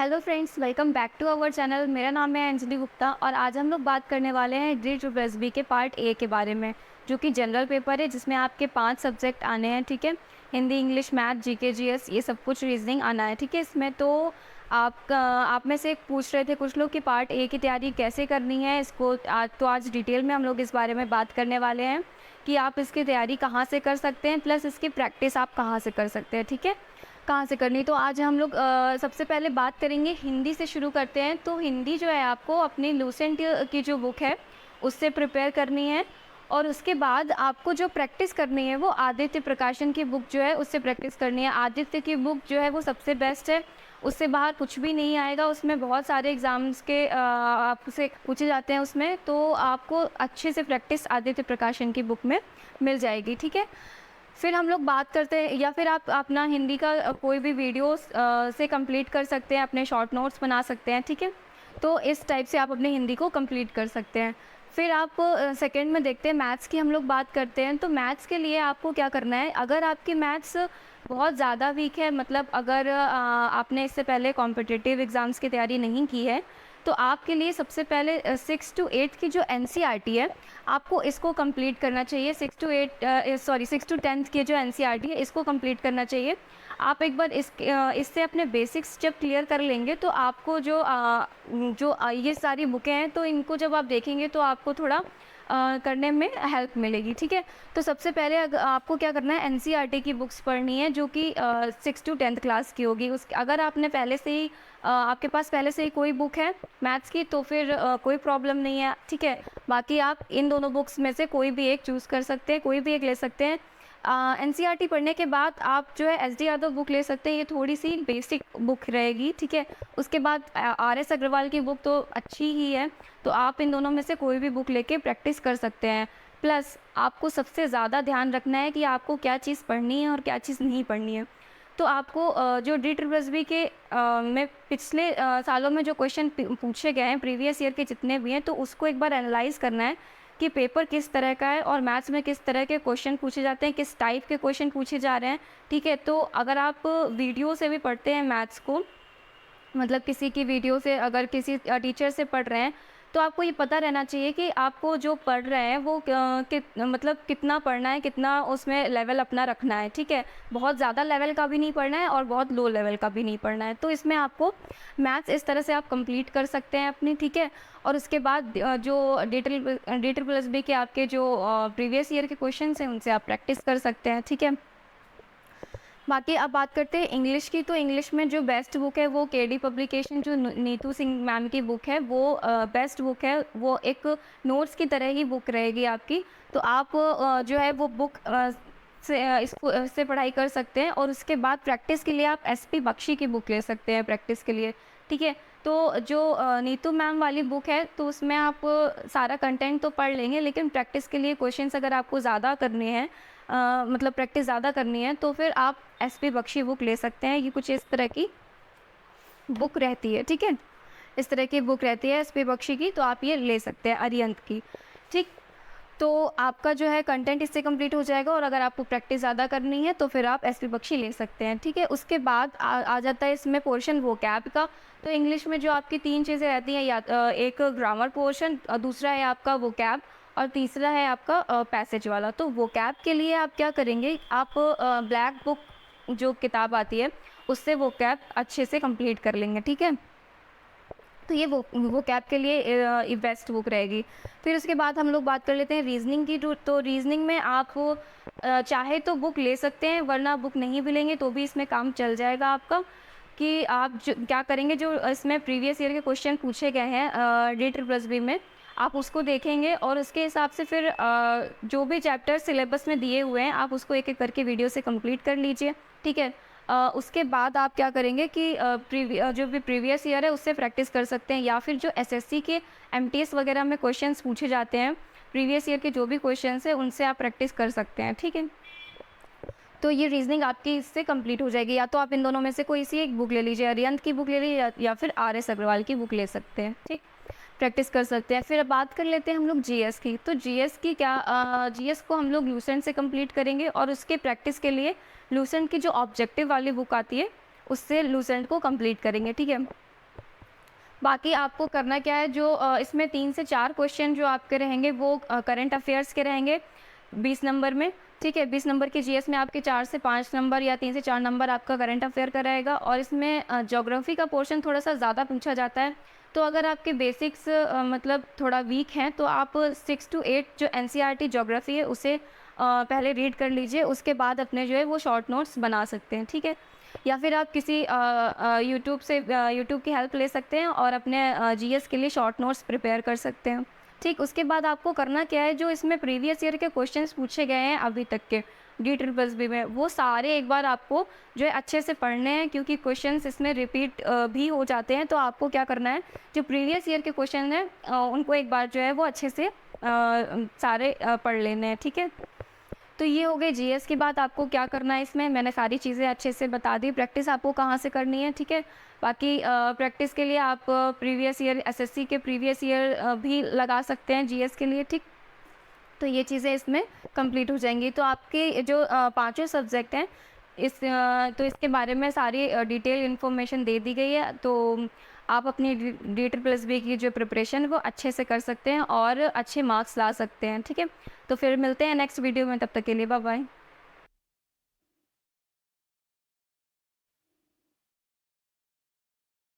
Hello friends, welcome back to our channel. मेरा नाम है अंजलि गुप्ता और आज हम लोग बात करने वाले हैं डी के पार्ट ए के बारे में, जो कि जनरल पेपर है जिसमें आपके 5 सब्जेक्ट आने हैं। ठीक है, Hindi, English, math, GK, GS, ये सब कुछ, रीजनिंग आना है। ठीक है, इसमें तो आप में से पूछ रहे थे कुछ लोग कि पार्ट ए की तैयारी कैसे करनी है। इसको आज डिटेल में हम लोग इस बारे में बात करने वाले हैं कि आप इसकी तैयारी कहाँ से कर सकते हैं, प्लस इसकी प्रैक्टिस आप कहाँ से कर सकते हैं। ठीक है, कहाँ से करनी। तो आज हम लोग सबसे पहले बात करेंगे, हिंदी से शुरू करते हैं। तो हिंदी जो है आपको अपनी लूसेंट की जो बुक है उससे प्रिपेयर करनी है, और उसके बाद आपको जो प्रैक्टिस करनी है वो आदित्य प्रकाशन की बुक जो है उससे प्रैक्टिस करनी है। आदित्य की बुक जो है वो सबसे बेस्ट है, उससे बाहर कुछ भी नहीं आएगा। उसमें बहुत सारे एग्ज़ाम्स के आपसे पूछे जाते हैं उसमें, तो आपको अच्छे से प्रैक्टिस आदित्य प्रकाशन की बुक में मिल जाएगी। ठीक है, फिर हम लोग बात करते हैं, या फिर आप अपना हिंदी का कोई भी वीडियोस से कंप्लीट कर सकते हैं, अपने शॉर्ट नोट्स बना सकते हैं। ठीक है, तो इस टाइप से आप अपने हिंदी को कंप्लीट कर सकते हैं। फिर आप सेकंड में देखते हैं मैथ्स की हम लोग बात करते हैं। तो मैथ्स के लिए आपको क्या करना है, अगर आपकी मैथ्स बहुत ज़्यादा वीक है, मतलब अगर आपने इससे पहले कॉम्पिटिटिव एग्ज़ाम्स की तैयारी नहीं की है, तो आपके लिए सबसे पहले 6 टू 8 की जो एनसीईआरटी है आपको इसको कंप्लीट करना चाहिए। 6 टू 10 की जो एनसीईआरटी है इसको कंप्लीट करना चाहिए। आप एक बार इससे अपने बेसिक्स जब क्लियर कर लेंगे तो आपको ये सारी बुकें हैं, तो इनको जब आप देखेंगे तो आपको थोड़ा करने में हेल्प मिलेगी। ठीक है, तो सबसे पहले आपको क्या करना है, एनसीईआरटी की बुक्स पढ़नी है जो कि 6 टू 10th क्लास की होगी। अगर आपने पहले से ही आपके पास पहले से ही कोई बुक है मैथ्स की तो फिर कोई प्रॉब्लम नहीं है। ठीक है, बाकी आप इन दोनों बुक्स में से कोई भी एक चूज़ कर सकते हैं, कोई भी एक ले सकते हैं। एनसीईआरटी पढ़ने के बाद आप जो है एस डी यादव बुक ले सकते हैं, ये थोड़ी सी बेसिक बुक रहेगी। ठीक है, उसके बाद आर एस अग्रवाल की बुक तो अच्छी ही है, तो आप इन दोनों में से कोई भी बुक लेके प्रैक्टिस कर सकते हैं। प्लस आपको सबसे ज़्यादा ध्यान रखना है कि आपको क्या चीज़ पढ़नी है और क्या चीज़ नहीं पढ़नी है। तो आपको जो डी के में पिछले सालों में जो क्वेश्चन पूछे गए हैं, प्रीवियस ईयर के जितने भी हैं, तो उसको एक बार एनालाइज करना है कि पेपर किस तरह का है और मैथ्स में किस तरह के क्वेश्चन पूछे जाते हैं, किस टाइप के क्वेश्चन पूछे जा रहे हैं। ठीक है, तो अगर आप वीडियो से भी पढ़ते हैं मैथ्स को, मतलब किसी की वीडियो से अगर किसी टीचर से पढ़ रहे हैं, तो आपको ये पता रहना चाहिए कि आपको जो पढ़ रहे हैं वो मतलब कितना पढ़ना है, कितना उसमें लेवल अपना रखना है। ठीक है, बहुत ज़्यादा लेवल का भी नहीं पढ़ना है और बहुत लो लेवल का भी नहीं पढ़ना है। तो इसमें आपको मैथ्स इस तरह से आप कंप्लीट कर सकते हैं अपनी। ठीक है, और उसके बाद जो डी के आपके जो प्रीवियस ईयर के क्वेश्चन हैं उनसे आप प्रैक्टिस कर सकते हैं। ठीक है, बाकी अब बात करते हैं इंग्लिश की। तो इंग्लिश में जो बेस्ट बुक है वो केडी पब्लिकेशन, जो नीतू सिंह मैम की बुक है, वो बेस्ट बुक है। वो एक नोट्स की तरह ही बुक रहेगी आपकी। तो आप जो है वो बुक इससे पढ़ाई कर सकते हैं, और उसके बाद प्रैक्टिस के लिए आप एसपी बख्शी की बुक ले सकते हैं प्रैक्टिस के लिए। ठीक है, तो जो नीतू मैम वाली बुक है तो उसमें आप सारा कंटेंट तो पढ़ लेंगे, लेकिन प्रैक्टिस के लिए क्वेश्चंस अगर आपको ज़्यादा करने हैं, मतलब प्रैक्टिस ज़्यादा करनी है, तो फिर आप एसपी बख्शी बुक ले सकते हैं। ये कुछ इस तरह की बुक रहती है। ठीक है, इस तरह की बुक रहती है एसपी बख्शी की, तो आप ये ले सकते हैं, अरिहंत की। ठीक, तो आपका जो है कंटेंट इससे कंप्लीट हो जाएगा, और अगर आपको प्रैक्टिस ज़्यादा करनी है तो फिर आप एसपी बख्शी ले सकते हैं। ठीक है, उसके बाद आ जाता है इसमें पोर्शन वोकैब का। तो इंग्लिश में जो आपकी 3 चीज़ें रहती हैं, या एक ग्रामर पोर्शन, दूसरा है आपका वोकैब, और तीसरा है आपका पैसेज वाला। तो वोकैब के लिए आप क्या करेंगे, आप ब्लैक बुक जो किताब आती है उससे वोकैब अच्छे से कंप्लीट कर लेंगे। ठीक है, तो ये वो कैब के लिए बेस्ट बुक रहेगी। फिर उसके बाद हम लोग बात कर लेते हैं रीजनिंग की। तो रीजनिंग में आप चाहे तो बुक ले सकते हैं, वरना बुक नहीं भी लेंगे तो भी इसमें काम चल जाएगा आपका। कि आप जो क्या करेंगे, जो इसमें प्रीवियस ईयर के क्वेश्चन पूछे गए हैं डी में, आप उसको देखेंगे और उसके हिसाब से फिर जो भी चैप्टर सिलेबस में दिए हुए हैं आप उसको एक एक करके वीडियो से कंप्लीट कर लीजिए। ठीक है, उसके बाद आप क्या करेंगे कि जो भी प्रीवियस ईयर है उससे प्रैक्टिस कर सकते हैं, या फिर जो एसएससी के एमटीएस वगैरह में क्वेश्चंस पूछे जाते हैं प्रीवियस ईयर के जो भी क्वेश्चंस हैं उनसे आप प्रैक्टिस कर सकते हैं। ठीक है, तो ये रीजनिंग आपकी इससे कंप्लीट हो जाएगी। या तो आप इन दोनों में से कोई सी एक बुक ले लीजिए, अरिहंत की बुक ले लीजिए, या फिर आर एस अग्रवाल की बुक ले सकते हैं। ठीक, प्रैक्टिस कर सकते हैं। फिर अब बात कर लेते हैं हम लोग जीएस की। तो जीएस की क्या, जीएस को हम लोग लूसेंट से कंप्लीट करेंगे, और उसके प्रैक्टिस के लिए लूसेंट की जो ऑब्जेक्टिव वाली बुक आती है उससे लूसेंट को कंप्लीट करेंगे। ठीक है, बाकी आपको करना क्या है, जो इसमें 3 से 4 क्वेश्चन जो आपके रहेंगे वो करंट अफेयर्स के रहेंगे 20 नंबर में, ठीक है। 20 नंबर के जीएस में आपके 4 से 5 नंबर या 3 से 4 नंबर आपका करंट अफेयर का रहेगा, और इसमें ज्योग्राफी का पोर्शन थोड़ा-सा ज़्यादा पूछा जाता है। तो अगर आपके बेसिक्स मतलब थोड़ा वीक हैं, तो आप 6 टू 8 जो एनसीईआरटी ज्योग्राफी है उसे पहले रीड कर लीजिए, उसके बाद अपने जो है वो शॉर्ट नोट्स बना सकते हैं, ठीक है। या फिर आप किसी यूट्यूब से यूट्यूब की हेल्प ले सकते हैं और अपने जीएस के लिए शॉर्ट नोट्स प्रिपेयर कर सकते हैं, ठीक। उसके बाद आपको करना क्या है, जो इसमें प्रीवियस ईयर के क्वेश्चंस पूछे गए हैं अभी तक के DSSB में, वो सारे एक बार आपको जो है अच्छे से पढ़ने हैं, क्योंकि क्वेश्चंस इसमें रिपीट भी हो जाते हैं। तो आपको क्या करना है, जो प्रीवियस ईयर के क्वेश्चन हैं उनको एक बार जो है वो अच्छे से सारे पढ़ लेने हैं, ठीक है। तो ये हो गई जीएस की बात। आपको क्या करना है इसमें, मैंने सारी चीज़ें अच्छे से बता दी। प्रैक्टिस आपको कहाँ से करनी है, ठीक है। बाकी प्रैक्टिस के लिए आप प्रीवियस ईयर एसएससी के प्रीवियस ईयर भी लगा सकते हैं जीएस के लिए, ठीक। तो ये चीज़ें इसमें कंप्लीट हो जाएंगी। तो आपके जो पांचों सब्जेक्ट हैं तो इसके बारे में सारी डिटेल इन्फॉर्मेशन दे दी गई है। तो आप अपनी DSSB की जो प्रिपरेशन है वो अच्छे से कर सकते हैं और अच्छे मार्क्स ला सकते हैं, ठीक है। तो फिर मिलते हैं नेक्स्ट वीडियो में, तब तक के लिए बाय बाय।